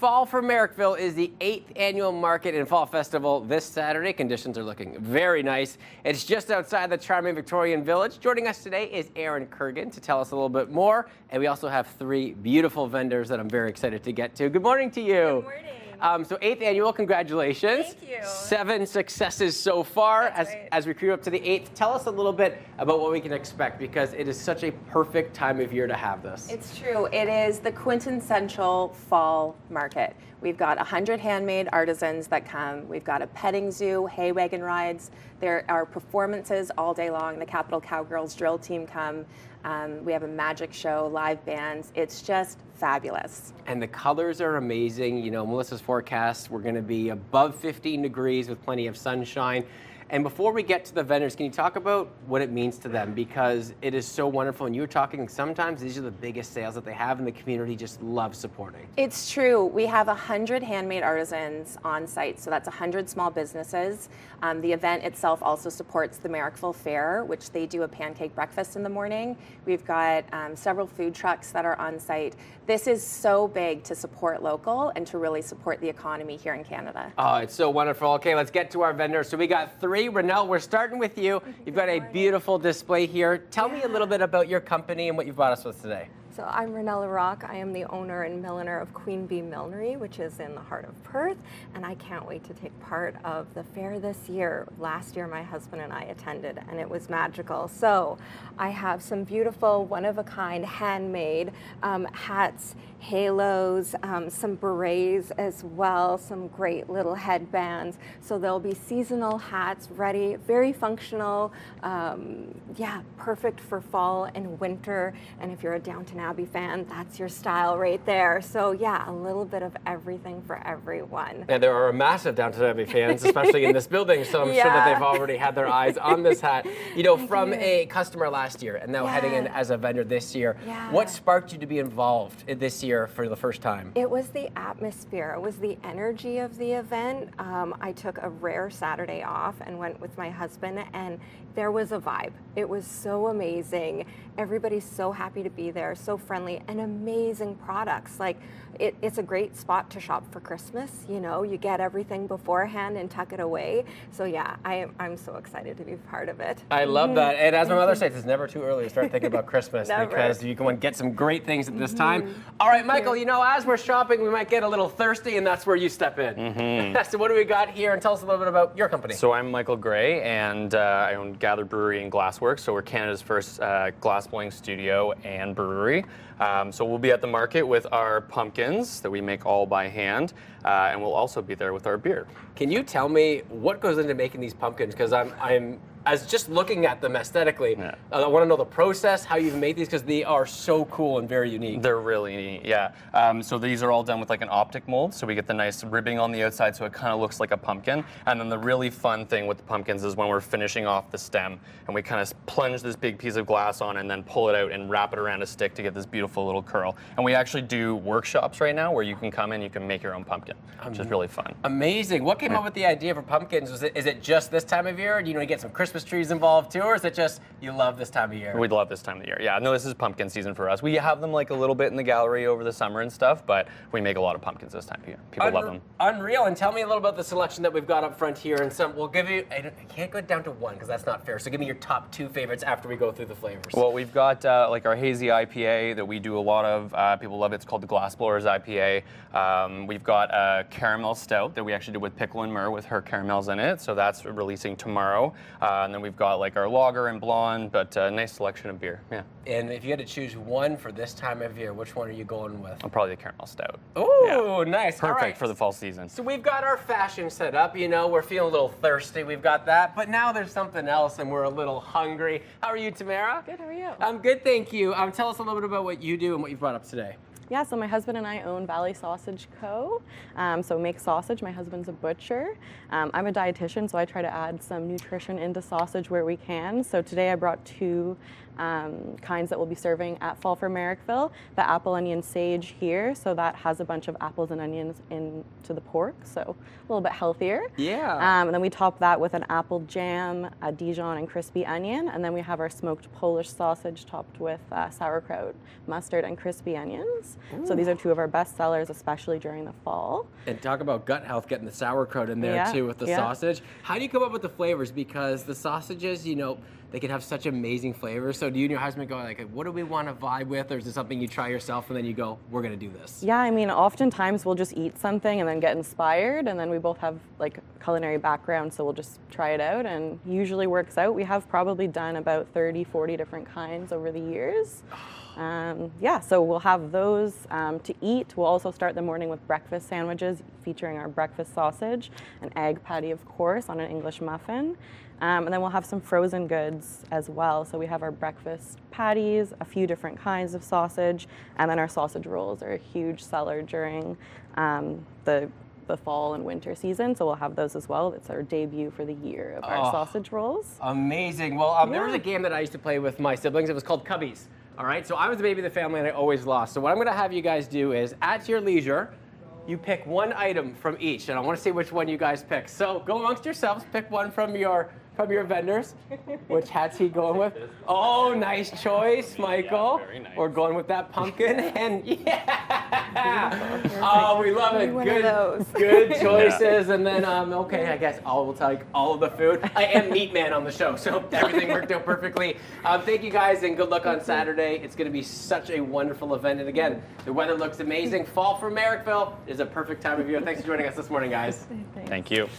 Fall for Merrickville is the 8th annual Market and Fall Festival this Saturday. Conditions are looking very nice. It's just outside the charming Victorian Village. Joining us today is Aaron Kurgan to tell us a little bit more. And we also have 3 beautiful vendors that I'm very excited to get to. Good morning to you. Good morning. So 8th annual, congratulations. Thank you. 7 successes so far Right. as we creep up to the 8th. Tell us a little bit about what we can expect, because it is such a perfect time of year to have this. It's true. It is the quintessential fall market. We've got 100 handmade artisans that come. We've got a petting zoo, hay wagon rides. There are performances all day long. The Capital Cowgirls drill team come. We have a magic show, live bands. It's just fabulous. And the colors are amazing. You know, Melissa's forecast, we're going to be above 15 degrees with plenty of sunshine. And before we get to the vendors, can you talk about what it means to them? Because it is so wonderful. And you were talking, sometimes these are the biggest sales that they have, and the community just loves supporting. It's true. We have 100 handmade artisans on site, so that's 100 small businesses. The event itself also supports the Merrickville Fair, which they do a pancake breakfast in the morning. We've got several food trucks that are on site. This is so big to support local and to really support the economy here in Canada. Oh, it's so wonderful. Okay, let's get to our vendors. So we got 3. Renelle, we're starting with you. You've got a beautiful display here. Tell me a little bit about your company and what you've brought us with today. So I'm Renella Rock. I am the owner and milliner of Queen Bee Millinery, which is in the heart of Perth, and I can't wait to take part of the fair this year. Last year my husband and I attended, and it was magical. So I have some beautiful, one-of-a-kind, handmade hats, halos, some berets as well, some great little headbands. So there'll be seasonal hats ready, very functional, yeah, perfect for fall and winter. And if you're a Downton Abbey fan, that's your style right there. So yeah, a little bit of everything for everyone. And there are massive Downton Abbey fans, especially in this building, so I'm sure that they've already had their eyes on this hat. You know, from a customer last year and now heading in as a vendor this year, what sparked you to be involved this year for the first time? It was the atmosphere. It was the energy of the event. I took a rare Saturday off and went with my husband, and there was a vibe. It was so amazing. Everybody's so happy to be there, so friendly, and amazing products. Like, it's a great spot to shop for Christmas. You know, you get everything beforehand and tuck it away. So yeah, I'm so excited to be part of it. I love that. And as my mother says, it's never too early to start thinking about Christmas because you can get some great things at this time. All right, Michael, you know, as we're shopping, we might get a little thirsty, and that's where you step in. So what do we got here? And tell us a little bit about your company. So I'm Michael Gray, and I own Gather Brewery and Glassworks. So we're Canada's first glassblowing studio and brewery. So we'll be at the market with our pumpkins that we make all by hand, and we'll also be there with our beer. Can you tell me what goes into making these pumpkins? Because I'm as just looking at them aesthetically, I want to know the process, how you've made these, because they are so cool and very unique. They're really neat, yeah. So these are all done with like an optic mold, so we get the nice ribbing on the outside so it kind of looks like a pumpkin. And then the really fun thing with the pumpkins is when we're finishing off the stem, and we kind of plunge this big piece of glass on and then pull it out and wrap it around a stick to get this beautiful little curl. And we actually do workshops right now where you can come in, you can make your own pumpkin, which is really fun. Amazing. What came up with the idea for pumpkins? Is it just this time of year? Do you know, you get some Christmas trees involved too, or is it just you love this time of year? We love this time of the year. Yeah, no, this is pumpkin season for us. We have them like a little bit in the gallery over the summer and stuff, but we make a lot of pumpkins this time of year. People love them. Unreal. And tell me a little about the selection that we've got up front here. And we'll give you, I can't go down to one because that's not fair. So give me your top 2 favorites after we go through the flavors. Well, we've got like our hazy IPA that we do a lot of. People love it. It's called the Glassblowers IPA. We've got a caramel stout that we actually do with pickle and myrrh with her caramels in it. So that's releasing tomorrow. And then we've got like our lager and blonde, but a nice selection of beer. Yeah. And if you had to choose one for this time of year, which one are you going with? Probably the caramel stout. Ooh, nice. Perfect for the fall season. So we've got our fashion set up. You know, we're feeling a little thirsty. We've got that. But now there's something else, and we're a little hungry. How are you, Tamara? Good, how are you? I'm good, thank you. Tell us a little bit about what you do and what you've brought up today. Yeah, so my husband and I own Valley Sausage Co. So make sausage. My husband's a butcher. I'm a dietitian, so I try to add some nutrition into sausage where we can. So today I brought 2 kinds that we'll be serving at Fall for Merrickville. The apple onion sage here, so that has a bunch of apples and onions into the pork, so a little bit healthier. Yeah. And then we top that with an apple jam, a Dijon and crispy onion, and then we have our smoked Polish sausage topped with sauerkraut, mustard, and crispy onions. So these are two of our best sellers, especially during the fall. And talk about gut health, getting the sauerkraut in there Yeah, too with the yeah. sausage. How do you come up with the flavors? Because the sausages, you know, they can have such amazing flavors. So do you and your husband go like, what do we want to vibe with? Or is it something you try yourself and then you go, we're going to do this? Yeah, I mean, oftentimes we'll just eat something and then get inspired, and then we both have like culinary background, so we'll just try it out, and usually works out. We have probably done about 30, 40 different kinds over the years. Yeah, so we'll have those to eat. We'll also start the morning with breakfast sandwiches featuring our breakfast sausage, an egg patty, of course, on an English muffin. And then we'll have some frozen goods as well. So we have our breakfast patties, a few different kinds of sausage, and then our sausage rolls are a huge seller during the fall and winter season. So we'll have those as well. It's our debut for the year of our sausage rolls. Amazing. Well, there was a game that I used to play with my siblings. It was called Cubbies. All right, so I was the baby of the family and I always lost. So what I'm gonna have you guys do is, at your leisure, you pick one item from each, and I wanna see which one you guys pick. So go amongst yourselves, pick one from your vendors. Which hat's he going with? Oh, nice choice, Michael. Yeah, very nice. We're going with that pumpkin, and yeah. Oh, we love it. One of those. Good choices. And then, okay, I guess we'll take all of the food. I am Meat Man on the show, so everything worked out perfectly. Thank you guys, and good luck on Saturday. It's going to be such a wonderful event. And again, the weather looks amazing. Fall for Merrickville is a perfect time of year. Thanks for joining us this morning, guys. Thank you.